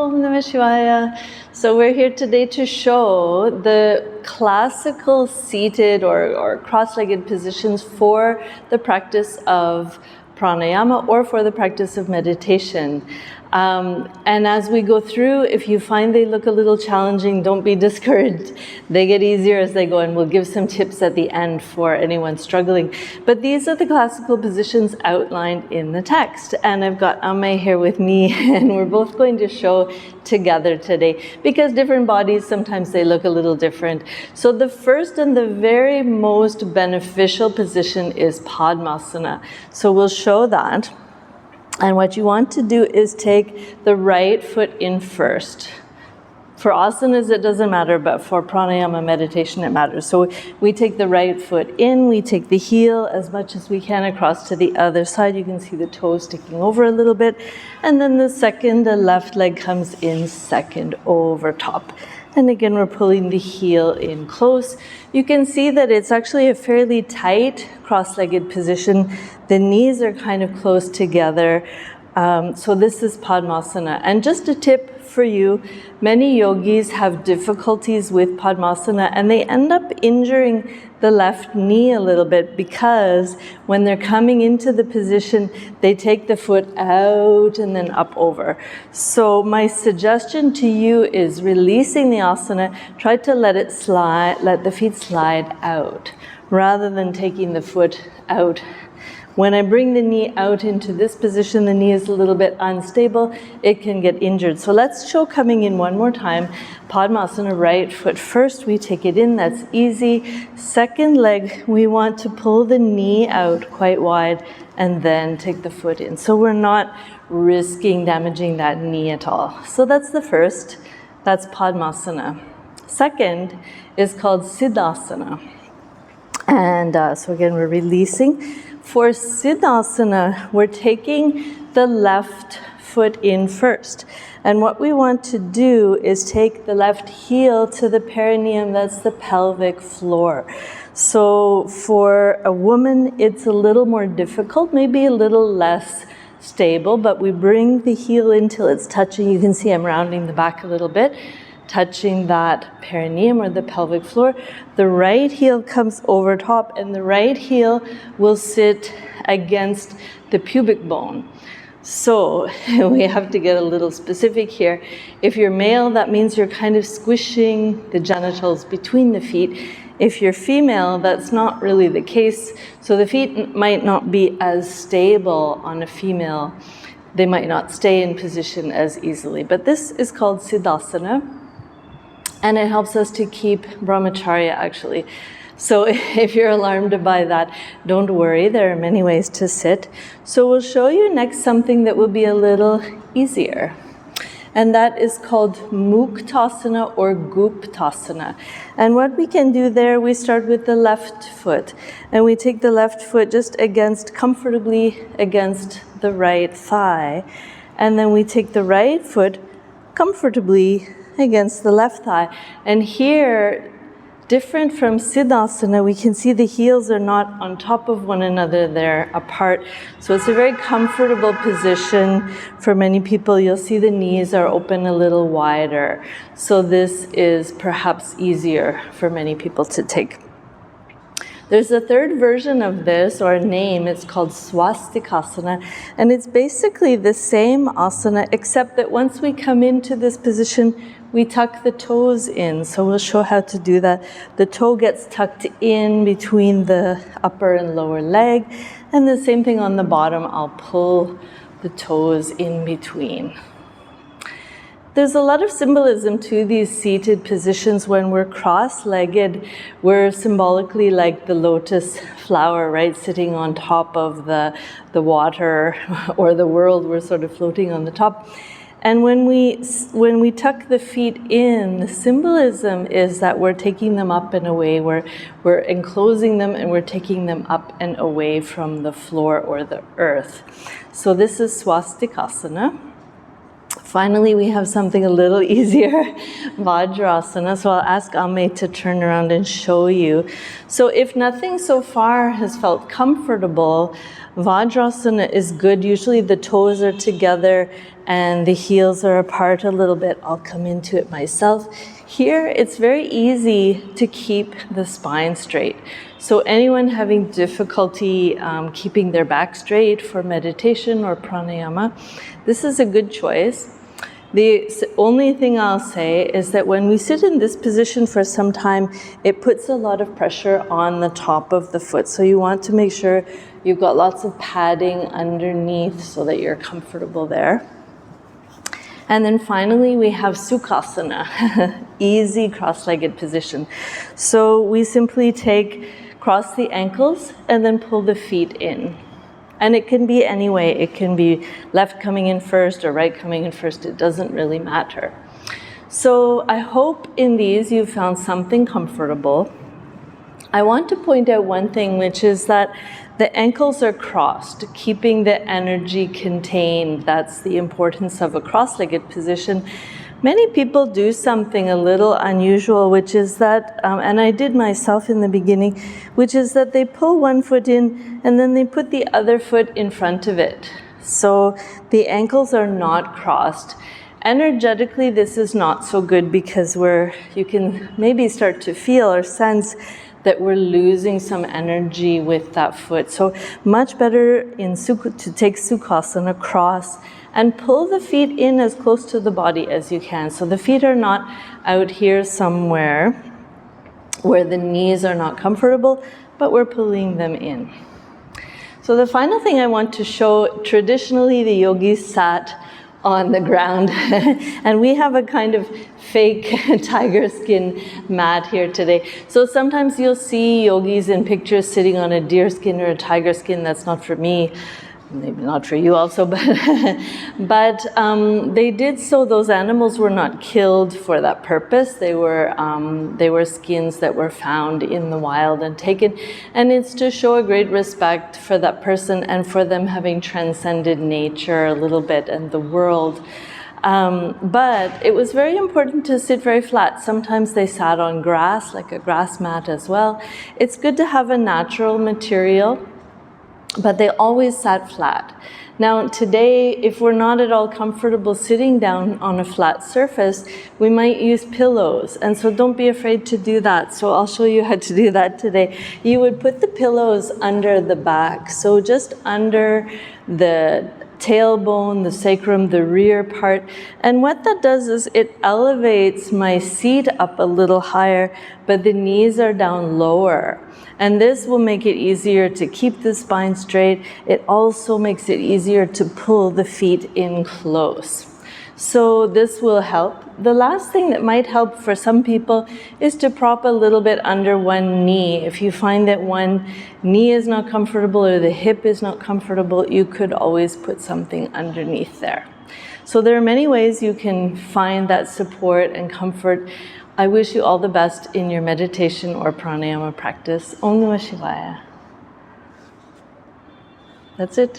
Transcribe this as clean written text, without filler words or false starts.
Om Namah Shivaya. So we're here today to show the classical seated or cross-legged positions for the practice of pranayama or for the practice of meditation. And as we go through, if you find they look a little challenging, don't be discouraged. They get easier as they go, and we'll give some tips at the end for anyone struggling. But these are the classical positions outlined in the text. And I've got Ame here with me, and we're both going to show together today, because different bodies, sometimes they look a little different. So the first and the very most beneficial position is Padmasana. So we'll show that. And what you want to do is take the right foot in first. For asanas, it doesn't matter, but for pranayama meditation, it matters. So we take the right foot in, we take the heel as much as we can across to the other side. You can see the toes sticking over a little bit. And then the left leg comes in second over top. And again, we're pulling the heel in close. You can see that it's actually a fairly tight cross-legged position. The knees are kind of close together. So this is Padmasana. And just a tip for you, many yogis have difficulties with Padmasana, and they end up injuring the left knee a little bit, because when they're coming into the position, they take the foot out and then up over. So my suggestion to you is releasing the asana, try to let it slide, let the feet slide out, rather than taking the foot out. When I bring the knee out into this position, the knee is a little bit unstable, it can get injured. So let's show coming in one more time. Padmasana, right foot first, we take it in, that's easy. Second leg, we want to pull the knee out quite wide and then take the foot in. So we're not risking damaging that knee at all. So that's the first, that's Padmasana. Second is called Siddhasana. And so again, we're releasing. For Siddhasana, we're taking the left foot in first. And what we want to do is take the left heel to the perineum, that's the pelvic floor. So for a woman, it's a little more difficult, maybe a little less stable, but we bring the heel in till it's touching. You can see I'm rounding the back a little bit, touching that perineum or the pelvic floor. The right heel comes over top, and the right heel will sit against the pubic bone. So we have to get a little specific here. If you're male, that means you're kind of squishing the genitals between the feet. If you're female, that's not really the case. So the feet might not be as stable on a female. They might not stay in position as easily. But this is called Siddhasana. And it helps us to keep brahmacharya, actually. So if you're alarmed by that, don't worry, there are many ways to sit. So we'll show you next something that will be a little easier. And that is called Muktasana or Guptasana. And what we can do there, we start with the left foot. And we take the left foot just comfortably against the right thigh. And then we take the right foot comfortably against the left thigh. And here, different from Siddhasana, we can see the heels are not on top of one another, they're apart. So it's a very comfortable position for many people. You'll see the knees are open a little wider. So this is perhaps easier for many people to take. There's a third version of this, or a name, it's called Swastikasana, and it's basically the same asana, except that once we come into this position, we tuck the toes in. So we'll show how to do that. The toe gets tucked in between the upper and lower leg, and the same thing on the bottom, I'll pull the toes in between. There's a lot of symbolism to these seated positions. When we're cross-legged, we're symbolically like the lotus flower, right? Sitting on top of the water or the world, we're sort of floating on the top. And when we tuck the feet in, the symbolism is that we're taking them up and away. We're enclosing them and we're taking them up and away from the floor or the earth. So this is Swastikasana. Finally, we have something a little easier, Vajrasana. So I'll ask Ame to turn around and show you. So if nothing so far has felt comfortable, Vajrasana is good. Usually the toes are together and the heels are apart a little bit. I'll come into it myself. Here, it's very easy to keep the spine straight. So anyone having difficulty keeping their back straight for meditation or pranayama, this is a good choice. The only thing I'll say is that when we sit in this position for some time, it puts a lot of pressure on the top of the foot. So you want to make sure you've got lots of padding underneath so that you're comfortable there. And then finally, we have Sukhasana, easy cross-legged position. So we simply cross the ankles and then pull the feet in. And it can be any way. It can be left coming in first or right coming in first. It doesn't really matter. So I hope in these you found something comfortable. I want to point out one thing, which is that the ankles are crossed, keeping the energy contained. That's the importance of a cross-legged position. Many people do something a little unusual, which is that, and I did myself in the beginning, which is that they pull one foot in and then they put the other foot in front of it. So the ankles are not crossed. Energetically, this is not so good because you can maybe start to feel or sense that we're losing some energy with that foot. So much better to take Sukhasana, cross, and pull the feet in as close to the body as you can. So the feet are not out here somewhere where the knees are not comfortable, but we're pulling them in. So the final thing I want to show, traditionally the yogis sat on the ground and we have a kind of fake tiger skin mat here today. So sometimes you'll see yogis in pictures sitting on a deer skin or a tiger skin. That's not for me. Maybe not for you also, but they did so. Those animals were not killed for that purpose. They were skins that were found in the wild and taken, and it's to show a great respect for that person and for them having transcended nature a little bit and the world. But it was very important to sit very flat. Sometimes they sat on grass, like a grass mat as well. It's good to have a natural material, but they always sat flat. Now today, if we're not at all comfortable sitting down on a flat surface, we might use pillows. And so don't be afraid to do that. So I'll show you how to do that today. You would put the pillows under the back. So just under the tailbone, the sacrum, the rear part. And what that does is it elevates my seat up a little higher, but the knees are down lower. And this will make it easier to keep the spine straight. It also makes it easier to pull the feet in close. So this will help. The last thing that might help for some people is to prop a little bit under one knee. If you find that one knee is not comfortable or the hip is not comfortable, you could always put something underneath there. So there are many ways you can find that support and comfort. I wish you all the best in your meditation or pranayama practice. Om Namah Shivaya. That's it.